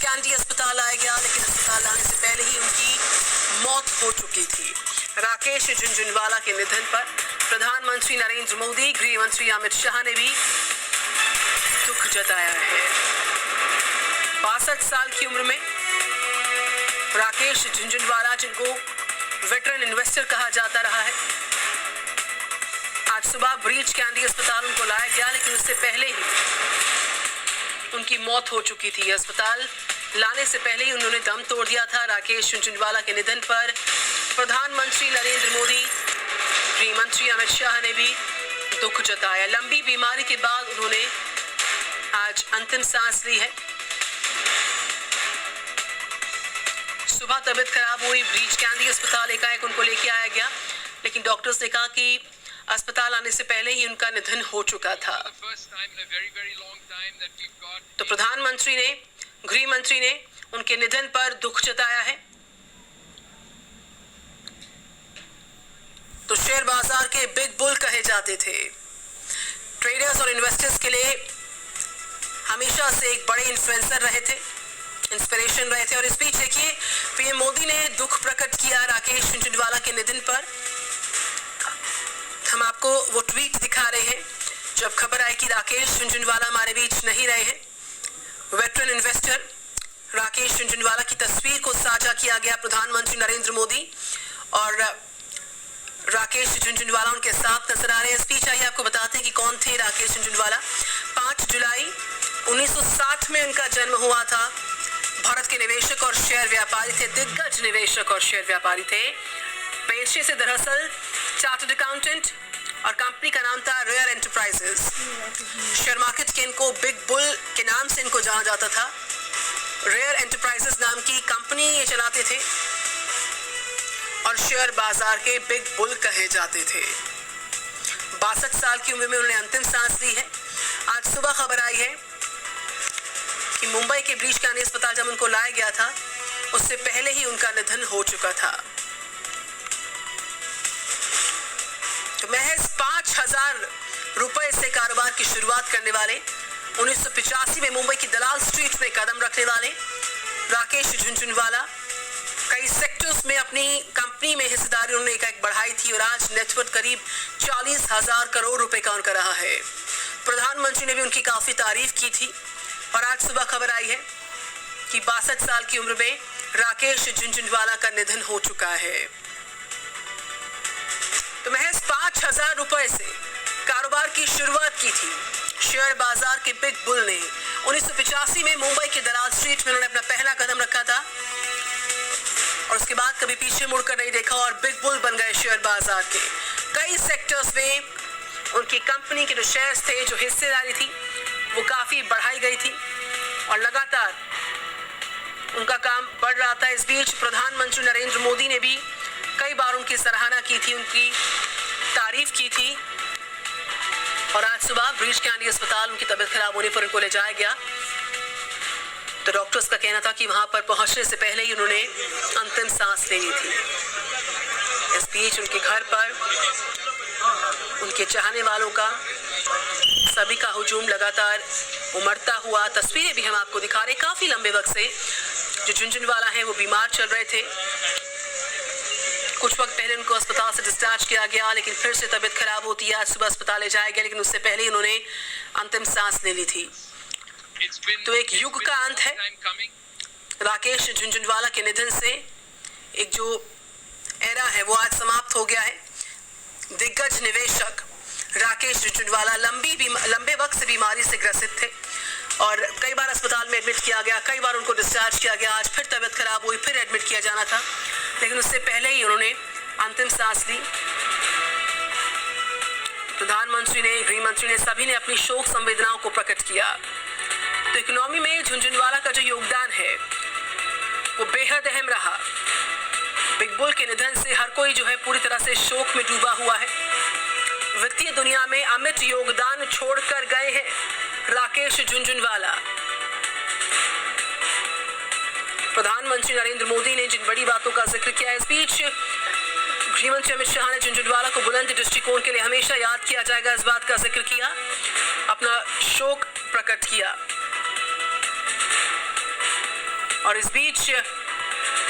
Candy अस्पताल लाया गया, लेकिन अस्पताल लाने से पहले ही उनकी मौत हो चुकी थी। राकेश झुनझुनवाला के निधन पर प्रधानमंत्री नरेंद्र मोदी, गृह मंत्री अमित शाह ने भी दुख जताया है। 62 साल की उम्र में राकेश झुनझुनवाला, जिनको वेटरन इन्वेस्टर कहा जाता रहा है, आज सुबह ब्रीच कैंडी अस्पताल उनको लाया गया, लेकिन उससे पहले ही उनकी मौत हो चुकी थी। अस्पताल लाने से पहले ही उन्होंने दम तोड़ दिया था। राकेश झुनझुनवाला के निधन पर प्रधानमंत्री नरेंद्र मोदी, गृह मंत्री अमित शाह ने भी दुख जताया। लंबी बीमारी के बाद उन्होंने आज अंतिम सांस ली है। सुबह तबीयत खराब हुई, ब्रीच कैंडी अस्पताल एकाएक उनको लेके आया गया, लेकिन डॉक्टर्स ने कहा कि अस्पताल आने से पहले ही उनका निधन हो चुका था। तो प्रधानमंत्री ने, गृह मंत्री ने उनके निधन पर दुख जताया है। तो शेयर बाजार के बिग बुल कहे जाते थे, ट्रेडर्स और इन्वेस्टर्स के लिए हमेशा से एक बड़े इन्फ्लुएंसर रहे थे, इंस्पिरेशन रहे थे। और इस बीच देखिए, पीएम मोदी ने दुख प्रकट किया राकेश झुनझुनवाला के निधन पर। हम आपको वो ट्वीट दिखा रहे हैं जब खबर आई कि राकेश झुनझुनवाला हमारे बीच नहीं रहे हैं। वेटरन इन्वेस्टर राकेश झुनझुनवाला की तस्वीर को साझा किया गया प्रधानमंत्री नरेंद्र मोदी, और राकेश झुनझुनवाला उनके साथ नजर आ रहे हैं। इस बीच आइए आपको बताते हैं कि कौन थे राकेश झुनझुनवाला। 5 जुलाई 1960 में उनका जन्म हुआ था। भारत के निवेशक और शेयर व्यापारी थे, दिग्गज निवेशक और शेयर व्यापारी थे। पेशे से दरअसल चार्टर्ड अकाउंटेंट, और कंपनी का नाम था रेयर एंटरप्राइजेस। शेयर मार्केट के इनको बिग बुल के नाम से इनको जाना जाता था। रेयर एंटरप्राइजेस नाम की कंपनी ये चलाते थे और शेयर बाजार के बिग बुल कहे जाते थे। 62 साल की उम्र में उन्होंने अंतिम सांस ली है। आज सुबह खबर आई है कि मुंबई के ब्रीच कैंडी अस्पताल जब उनको लाया गया था, उससे पहले ही उनका निधन हो चुका था। तो महज 5,000 रुपए से कारोबार की शुरुआत करने वाले, 1985 में मुंबई की दलाल स्ट्रीट में कदम रखने वाले राकेश झुनझुनवाला कई सेक्टर्स में अपनी कंपनी में हिस्सेदारी उन्होंने एक बढ़ाई थी, और आज नेटवर्थ करीब 40,000 करोड़ रुपए का उनका रहा है। प्रधानमंत्री ने भी उनकी काफी तारीफ की थी, और आज सुबह खबर आई है कि 62 साल की उम्र में राकेश झुनझुनवाला का निधन हो चुका है। तो महज 5,000 रुपए से कारोबार की शुरुआत की थी शेयर बाजार के बिग बुल ने। 1985 में मुंबई के दलाल स्ट्रीट में उन्होंने अपना पहला कदम रखा था, और उसके बाद कभी पीछे मुड़कर नहीं देखा, और बिग बुल बन गए शेयर बाजार के। कई सेक्टर्स में उनकी कंपनी के जो शेयर्स थे, जो हिस्सेदारी थी, वो काफी बढ़ाई गई थी, और लगातार उनका काम बढ़ रहा था। इस बीच प्रधानमंत्री नरेंद्र मोदी ने भी कई बार उनकी सराहना की थी, उनकी तारीफ की थी, और आज सुबह ब्रीच कैंडी अस्पताल उनकी तबीयत खराब होने पर उनको ले जाया गया। तो डॉक्टर्स का कहना था कि वहां पर पहुंचने से पहले ही उन्होंने अंतिम सांस लेनी थी। इस बीच उनके घर पर उनके चाहने वालों का, सभी का हुजूम लगातार उमड़ता हुआ। तस्वीरें भी हम आपको दिखा रहे। काफी लंबे वक्त से जो झुनझुनवाला है वो बीमार चल रहे थे। कुछ वक्त पहले उनको अस्पताल से डिस्चार्ज किया गया, लेकिन फिर से तबीयत खराब होती है। आज सुबह अस्पताल ले जाया गया, लेकिन उससे पहले ही उन्होंने अंतिम सांस ले ली थी। तो एक युग का अंत है राकेश झुनझुनवाला के निधन से। एक जो एरा है वो आज समाप्त हो गया है। दिग्गज निवेशक राकेश झुनझुनवाला लंबे वक्त से बीमारी से ग्रसित थे, और कई बार अस्पताल में एडमिट किया गया, कई बार उनको डिस्चार्ज किया गया। आज फिर तबीयत खराब हुई, फिर एडमिट किया जाना था, लेकिन उससे पहले ही उन्होंने अंतिम सांस ली। प्रधानमंत्री ने, गृह मंत्री ने, सभी ने अपनी शोक संवेदनाओं को प्रकट किया। तो इकोनॉमी में झुनझुनवाला का जो योगदान है वो बेहद अहम रहा। बिग बुल के निधन से हर कोई जो है पूरी तरह से शोक में डूबा हुआ है। वित्तीय दुनिया में अमिट योगदान छोड़कर गए हैं राकेश झुनझुनवाला। प्रधानमंत्री नरेंद्र मोदी ने जिन बड़ी बातों का जिक्र किया, इस बीच गृहमंत्री अमित शाह ने झुनझुनवाला को बुलंद दृष्टिकोण के लिए हमेशा याद किया जाएगा, इस बात का जिक्र किया, अपना शोक प्रकट किया। और इस बीच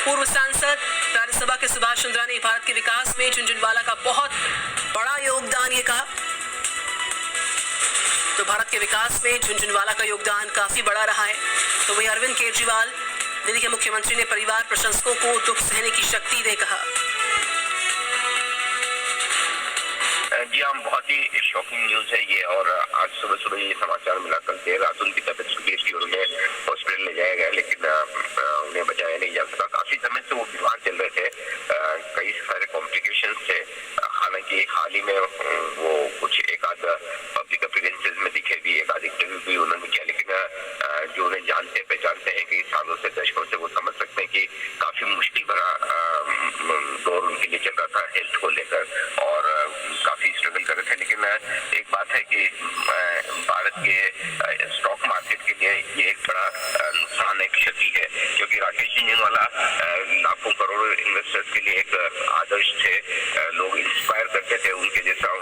पूर्व सांसद राज्यसभा के सुभाष चंद्रा ने भारत के विकास में झुनझुनवाला का बहुत बड़ा योगदान ये कहा। तो भारत के विकास में झुनझुनवाला का योगदान काफी बड़ा रहा है। तो वही अरविंद केजरीवाल दिल्ली के मुख्यमंत्री ने परिवार प्रशंसकों को दुख सहने की शक्ति दे कहा। जी हाँ, बहुत ही शॉकिंग न्यूज है ये। और आज सुबह सुबह ये समाचार मिला। कल देर रात उनकी तबीयत सीरियस थी और उन्हें हॉस्पिटल ले जाया गया, लेकिन उन्हें बचाया नहीं जा सका। काफी समय से वो बीमार चल रहे थे, कई सारे कॉम्प्लिकेशंस थे। हालांकि हाल ही में वो कुछ एक आध पब्लिक अपीयरेंसेस में दिखे भी, एक आध इंटरव्यू भी उन्होंने किया, लेकिन जो उन्हें जानते पहचानते हैं कई सालों से, दशकों से, वो समझ सकते हैं कि काफी मुश्किल भरा दौर उनके लिए चल रहा था हेल्थ को लेकर और काफी स्ट्रगल कर रहे थे। लेकिन एक बात है कि भारत के स्टॉक मार्केट के लिए ये एक बड़ा नुकसान, एक क्षति है, क्योंकि राकेश झुनझुनवाला लाखों करोड़ों इन्वेस्टर्स के लिए एक आदर्श थे। लोग इंस्पायर करते थे, उनके जैसा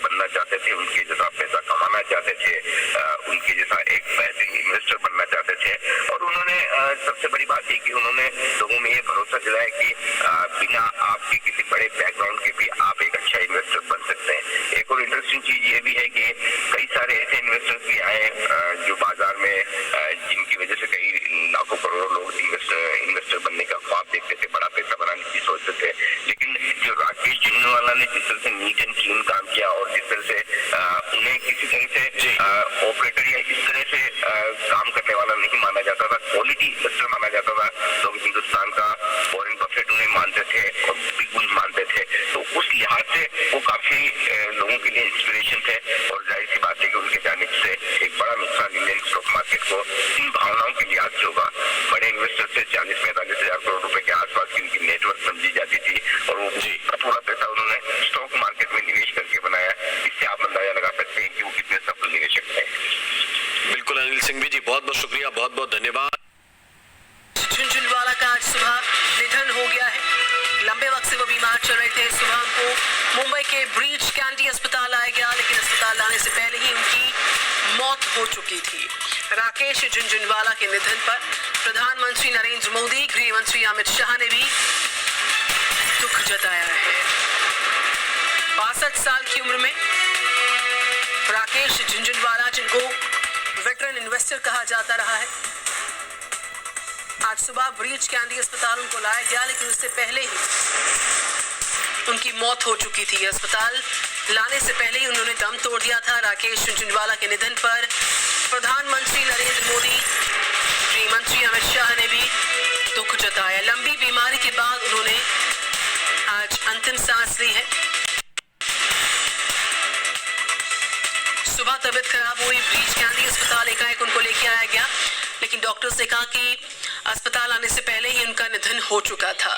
बनना चाहते थे, उनके जैसा पैसा कमाना चाहते थे, उनके जैसा एक बेहतरीन इन्वेस्टर बनना चाहते थे। और उन्होंने सबसे बड़ी बात है कि उन्होंने लोगों में ये भरोसा दिलाया कि बिना आपके किसी बड़े बैकग्राउंड के भी आप एक अच्छा इन्वेस्टर बन सकते हैं। एक और इंटरेस्टिंग चीज ये भी है कि कई सारे ऐसे इन्वेस्टर्स भी आए जो बाजार में, जिनकी वजह से कई लाखों करोड़ों लोग इन्वेस्टर बनने का ख्वाब देखते थे, बड़ा पैसा बनाने की सोचते थे। लेकिन जो राकेश झुनझुनवाला ने जिस तरह से नीट एंड क्लीन काम किया और जिस तरह से उन्हें किसी तरह से ऑपरेटर या इस तरह से काम करने वाला नहीं माना जाता था, क्वालिटी इन्वेस्टर माना जाता था। लोग हिंदुस्तान का वॉरेन बफेट उन्हें मानते थे और बिल्कुल मानते थे। तो उस लिहाज से वो काफी लोगों के लिए इंस्पिरेशन थे। और जाहिर सी बात है कि उनके जाने से एक बड़ा नुकसान इंडियन स्टॉक मार्केट को इन भावनाओं के लिहाज से होगा। बड़े इन्वेस्टर से 40-45 हजार करोड़ रुपए के आसपास की उनकी नेटवर्क समझी जाती थी और वो पूरा पैसा उन्होंने स्टॉक मार्केट में निवेश करके बनाया। इससे आप अंदाजा लगा सकते हैं कि वो कितने सफल निवेशक थे। बिल्कुल अनिल सिंह जी, बहुत बहुत शुक्रिया, बहुत बहुत धन्यवाद। झुनझुनवाला का आज सुबह निधन हो गया है। लंबे वक्त से वो बीमार चल रहे थे। सुबह उनको मुंबई के ब्रीच कैंडी अस्पताल लाया गया, लेकिन अस्पताल लाने से पहले ही उनकी मौत हो चुकी थी। राकेश झुनझुनवाला के निधन पर प्रधानमंत्री नरेंद्र मोदी, गृह मंत्री अमित शाह ने भी दुख जताया है। 62 साल की उम्र में राकेश झुनझुनवाला, जिनको वेटरन इन्वेस्टर कहा जाता रहा है, आज सुबह ब्रीच कैंडी अस्पताल उनको लाया गया, लेकिन उससे पहले ही उनकी मौत हो चुकी थी। अस्पताल लाने से पहले ही उन्होंने दम तोड़ दिया था। राकेश झुनझुनवाला के निधन पर प्रधानमंत्री नरेंद्र मोदी, गृह मंत्री अमित शाह ने भी दुख जताया। लंबी बीमारी के बाद उन्होंने आज अंतिम सांस ली है। सुबह तबीयत खराब हुई, ब्रीच कैंडी अस्पताल एकाएक उनको लेके आया गया, लेकिन डॉक्टर्स ने कहा कि अस्पताल आने से पहले ही उनका निधन हो चुका था।